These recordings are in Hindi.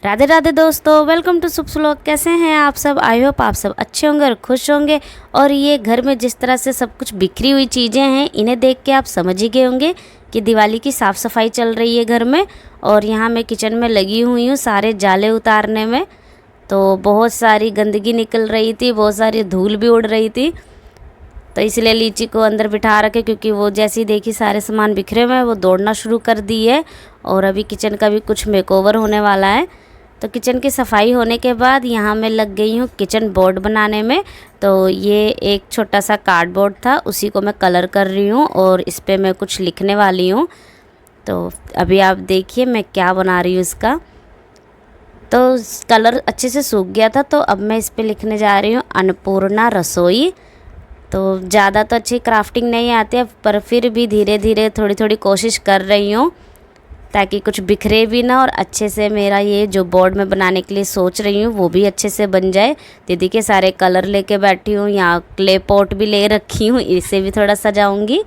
राधे राधे दोस्तों, वेलकम टू शुभ श्लोक। कैसे हैं आप सब? आई होप आप सब अच्छे होंगे और खुश होंगे। और ये घर में जिस तरह से सब कुछ बिखरी हुई चीज़ें हैं, इन्हें देख के आप समझ ही गए होंगे कि दिवाली की साफ़ सफाई चल रही है घर में। और यहाँ मैं किचन में लगी हुई हूँ सारे जाले उतारने में। तो बहुत सारी गंदगी निकल रही थी, बहुत सारी धूल भी उड़ रही थी। तो इसलिए लीची को अंदर बिठा रखे, क्योंकि वो जैसी देखी सारे सामान बिखरे हुए हैं वो दौड़ना शुरू कर दी है। और अभी किचन का भी कुछ मेकओवर होने वाला है। तो किचन की सफाई होने के बाद यहाँ मैं लग गई हूँ किचन बोर्ड बनाने में। तो ये एक छोटा सा कार्डबोर्ड था, उसी को मैं कलर कर रही हूँ और इस पर मैं कुछ लिखने वाली हूँ। तो अभी आप देखिए मैं क्या बना रही हूँ इसका। तो कलर अच्छे से सूख गया था, तो अब मैं इस पर लिखने जा रही हूँ अन्नपूर्णा रसोई। तो ज़्यादा तो अच्छी क्राफ्टिंग नहीं आती है, पर फिर भी धीरे धीरे थोड़ी थोड़ी कोशिश कर रही हूँ ताकि कुछ बिखरे भी ना और अच्छे से मेरा ये जो बोर्ड में बनाने के लिए सोच रही हूँ वो भी अच्छे से बन जाए। दीदी के सारे कलर लेके बैठी हूँ, यहाँ क्ले पॉट भी ले रखी हूँ, इसे भी थोड़ा सजाऊंगी।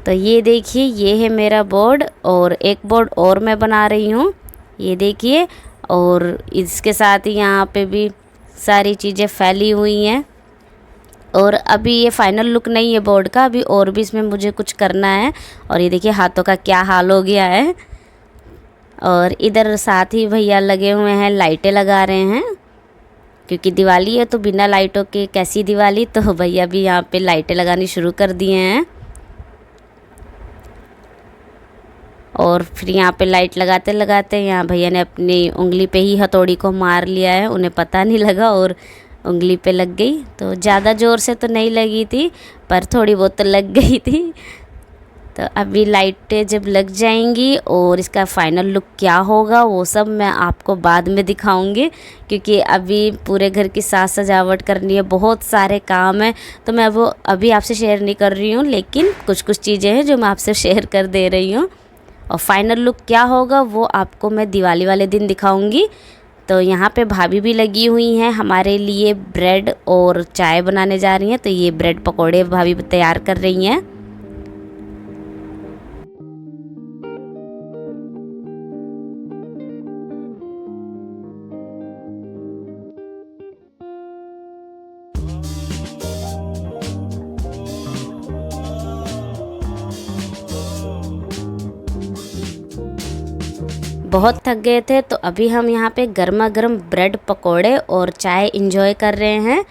तो ये देखिए ये है मेरा बोर्ड, और एक बोर्ड और मैं बना रही हूँ, ये देखिए। और इसके साथ ही यहाँ पे भी सारी चीज़ें फैली हुई हैं। और अभी ये फाइनल लुक नहीं है बोर्ड का, अभी और भी इसमें मुझे कुछ करना है। और ये देखिए हाथों का क्या हाल हो गया है। और इधर साथ ही भैया लगे हुए हैं, लाइटें लगा रहे हैं, क्योंकि दिवाली है तो बिना लाइटों के कैसी दिवाली। तो भैया भी यहाँ पे लाइटें लगानी शुरू कर दिए हैं। और फिर यहाँ पे लाइट लगाते लगाते यहाँ भैया ने अपनी उंगली पे ही हथौड़ी को मार लिया है, उन्हें पता नहीं लगा और उंगली पे लग गई। तो ज़्यादा ज़ोर से तो नहीं लगी थी, पर थोड़ी बहुत तो लग गई थी। तो अभी लाइटें जब लग जाएंगी और इसका फाइनल लुक क्या होगा वो सब मैं आपको बाद में दिखाऊंगी, क्योंकि अभी पूरे घर की साज सजावट करनी है, बहुत सारे काम हैं। तो मैं वो अभी आपसे शेयर नहीं कर रही हूँ, लेकिन कुछ कुछ चीज़ें हैं जो मैं आपसे शेयर कर दे रही हूँ। और फाइनल लुक क्या होगा वो आपको मैं दिवाली वाले दिन दिखाऊंगी। तो यहाँ पे भाभी भी लगी हुई हैं, हमारे लिए ब्रेड और चाय बनाने जा रही हैं। तो ये ब्रेड पकोड़े भाभी तैयार कर रही हैं। बहुत थक गए थे, तो अभी हम यहाँ पे गर्मा गर्म ब्रेड पकोड़े और चाय इंजॉय कर रहे हैं।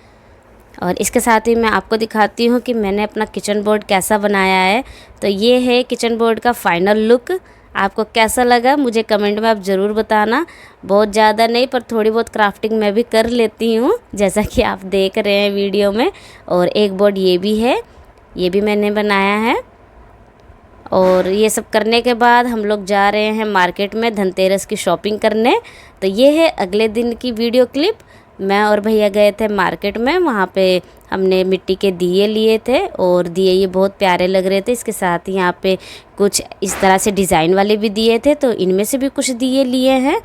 और इसके साथ ही मैं आपको दिखाती हूँ कि मैंने अपना किचन बोर्ड कैसा बनाया है। तो ये है किचन बोर्ड का फाइनल लुक। आपको कैसा लगा मुझे कमेंट में आप ज़रूर बताना। बहुत ज़्यादा नहीं, पर थोड़ी बहुत क्राफ्टिंग मैं भी कर लेती हूँ, जैसा कि आप देख रहे हैं वीडियो में। और एक बोर्ड ये भी है, ये भी मैंने बनाया है। और ये सब करने के बाद हम लोग जा रहे हैं मार्केट में धनतेरस की शॉपिंग करने। तो ये है अगले दिन की वीडियो क्लिप। मैं और भैया गए थे मार्केट में, वहाँ पे हमने मिट्टी के दिए लिए थे, और दिए ये बहुत प्यारे लग रहे थे। इसके साथ ही यहाँ पे कुछ इस तरह से डिज़ाइन वाले भी दिए थे, तो इनमें से भी कुछ दिए लिए हैं।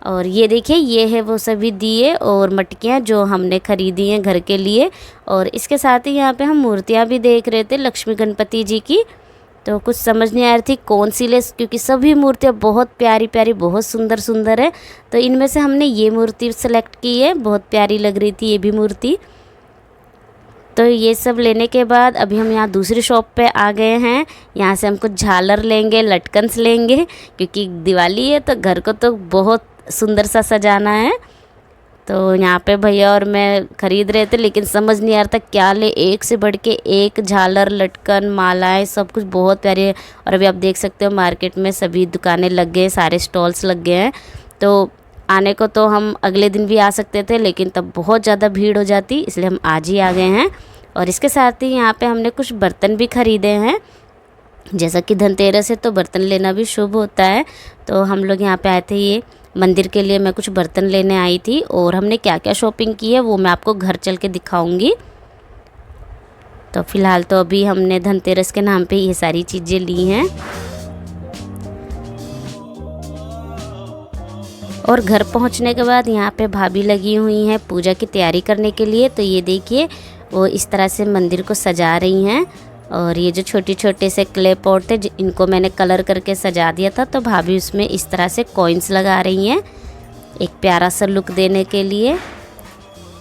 और ये देखिए ये है वो सभी दिए और मटकियाँ जो हमने ख़रीदी हैं घर के लिए। और इसके साथ ही यहाँ पे हम मूर्तियाँ भी देख रहे थे लक्ष्मी गणपति जी की। तो कुछ समझ नहीं आ रही थी कौन सी ले, क्योंकि सभी मूर्तियाँ बहुत प्यारी प्यारी बहुत सुंदर सुंदर है। तो इनमें से हमने ये मूर्ति सेलेक्ट की है, बहुत प्यारी लग रही थी ये भी मूर्ति। तो ये सब लेने के बाद अभी हम यहाँ दूसरी शॉप पे आ गए हैं। यहाँ से हम कुछ झालर लेंगे, लटकन्स लेंगे, क्योंकि दिवाली है तो घर को तो बहुत सुंदर सा सजाना है। तो यहाँ पे भैया और मैं ख़रीद रहे थे, लेकिन समझ नहीं आ रहा था क्या ले, एक से बढ़ के एक झालर लटकन मालाएं सब कुछ बहुत प्यारी है। और अभी आप देख सकते हो मार्केट में सभी दुकानें लग गए, सारे स्टॉल्स लग गए हैं। तो आने को तो हम अगले दिन भी आ सकते थे, लेकिन तब बहुत ज़्यादा भीड़ हो जाती, इसलिए हम आज ही आ गए हैं। और इसके साथ ही यहाँ पर हमने कुछ बर्तन भी ख़रीदे हैं, जैसा कि धनतेरस है तो बर्तन लेना भी शुभ होता है। तो हम लोग यहाँ पे आए थे, ये मंदिर के लिए मैं कुछ बर्तन लेने आई थी। और हमने क्या क्या शॉपिंग की है वो मैं आपको घर चल के दिखाऊंगी। तो फिलहाल तो अभी हमने धनतेरस के नाम पे ये सारी चीज़ें ली हैं। और घर पहुंचने के बाद यहाँ पे भाभी लगी हुई हैं पूजा की तैयारी करने के लिए। तो ये देखिए वो इस तरह से मंदिर को सजा रही हैं। और ये जो छोटे छोटे से क्ले पॉट थे इनको मैंने कलर करके सजा दिया था। तो भाभी उसमें इस तरह से कॉइन्स लगा रही हैं एक प्यारा सा लुक देने के लिए।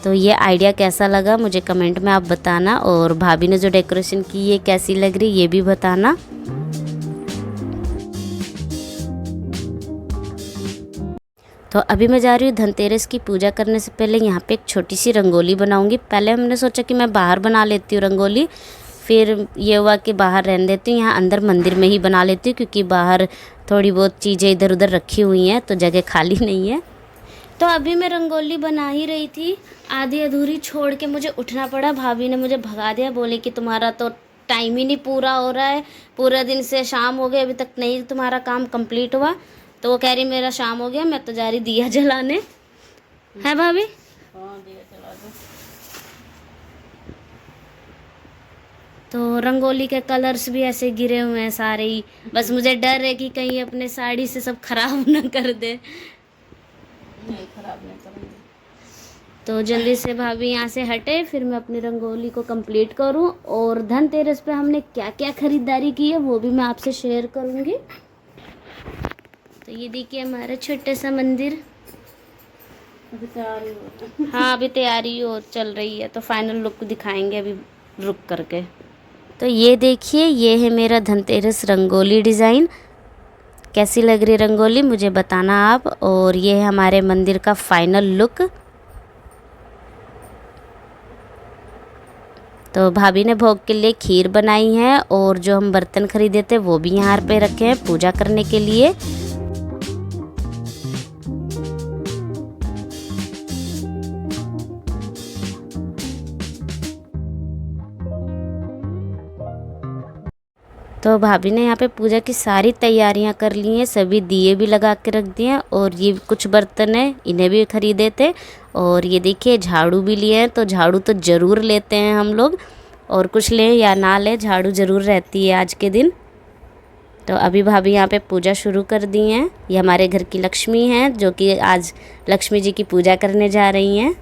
तो ये आइडिया कैसा लगा मुझे कमेंट में आप बताना, और भाभी ने जो डेकोरेशन की ये कैसी लग रही ये भी बताना। तो अभी मैं जा रही हूँ धनतेरस की पूजा करने से पहले यहाँ पे एक छोटी सी रंगोली बनाऊँगी। पहले हमने सोचा कि मैं बाहर बना लेती हूँ रंगोली, फिर ये हुआ कि बाहर रहने देती हूँ, यहाँ अंदर मंदिर में ही बना लेती हूँ क्योंकि बाहर थोड़ी बहुत चीज़ें इधर उधर रखी हुई हैं तो जगह खाली नहीं है। तो अभी मैं रंगोली बना ही रही थी, आधी अधूरी छोड़ के मुझे उठना पड़ा। भाभी ने मुझे भगा दिया, बोले कि तुम्हारा तो टाइम ही नहीं पूरा हो रहा है, पूरा दिन से शाम हो गए अभी तक नहीं तुम्हारा काम कंप्लीट हुआ। तो वो कह रही मेरा शाम हो गया, मैं तो जा रही दिया जलाने। है भाभी? हाँ दिया जला दो। तो रंगोली के कलर्स भी ऐसे गिरे हुए हैं सारे ही, बस मुझे डर है कि कहीं अपने साड़ी से सब खराब ना कर दे। नहीं खराब नहीं करूँगी। तो जल्दी से भाभी यहाँ से हटे, फिर मैं अपनी रंगोली को कंप्लीट करूँ। और धनतेरस पे हमने क्या क्या खरीदारी की है वो भी मैं आपसे शेयर करूँगी। तो ये देखिए हमारा छोटा सा मंदिर। अभी तैयारी हो हाँ अभी तैयारी हो चल रही है, तो फाइनल लुक दिखाएंगे अभी रुक करके। तो ये देखिए ये है मेरा धनतेरस रंगोली डिज़ाइन। कैसी लग रही रंगोली मुझे बताना आप। और ये है हमारे मंदिर का फाइनल लुक। तो भाभी ने भोग के लिए खीर बनाई है, और जो हम बर्तन खरीदे थे वो भी यहाँ पे रखे हैं पूजा करने के लिए। तो भाभी ने यहाँ पे पूजा की सारी तैयारियां कर ली हैं, सभी दिए भी लगा के रख दिए हैं। और ये कुछ बर्तन हैं इन्हें भी खरीदे थे। और ये देखिए झाड़ू भी लिए हैं, तो झाड़ू तो ज़रूर लेते हैं हम लोग, और कुछ लें या ना लें झाड़ू ज़रूर रहती है आज के दिन। तो अभी भाभी यहाँ पे पूजा शुरू कर दी हैं। ये हमारे घर की लक्ष्मी हैं जो कि आज लक्ष्मी जी की पूजा करने जा रही हैं।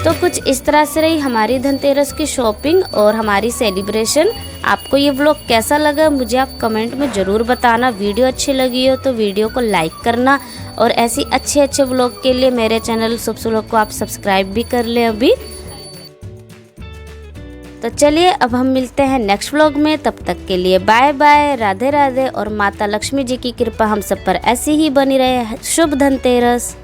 तो कुछ इस तरह से रही हमारी धनतेरस की शॉपिंग और हमारी सेलिब्रेशन। आपको ये व्लॉग कैसा लगा मुझे आप कमेंट में ज़रूर बताना। वीडियो अच्छी लगी हो तो वीडियो को लाइक करना, और ऐसी अच्छे व्लॉग के लिए मेरे चैनल शुभ व्लॉग को आप सब्सक्राइब भी कर लें अभी। तो चलिए अब हम मिलते हैं नेक्स्ट व्लॉग में, तब तक के लिए बाय बाय, राधे राधे, और माता लक्ष्मी जी की कृपा हम सब पर ऐसी ही बनी रहे। शुभ धनतेरस।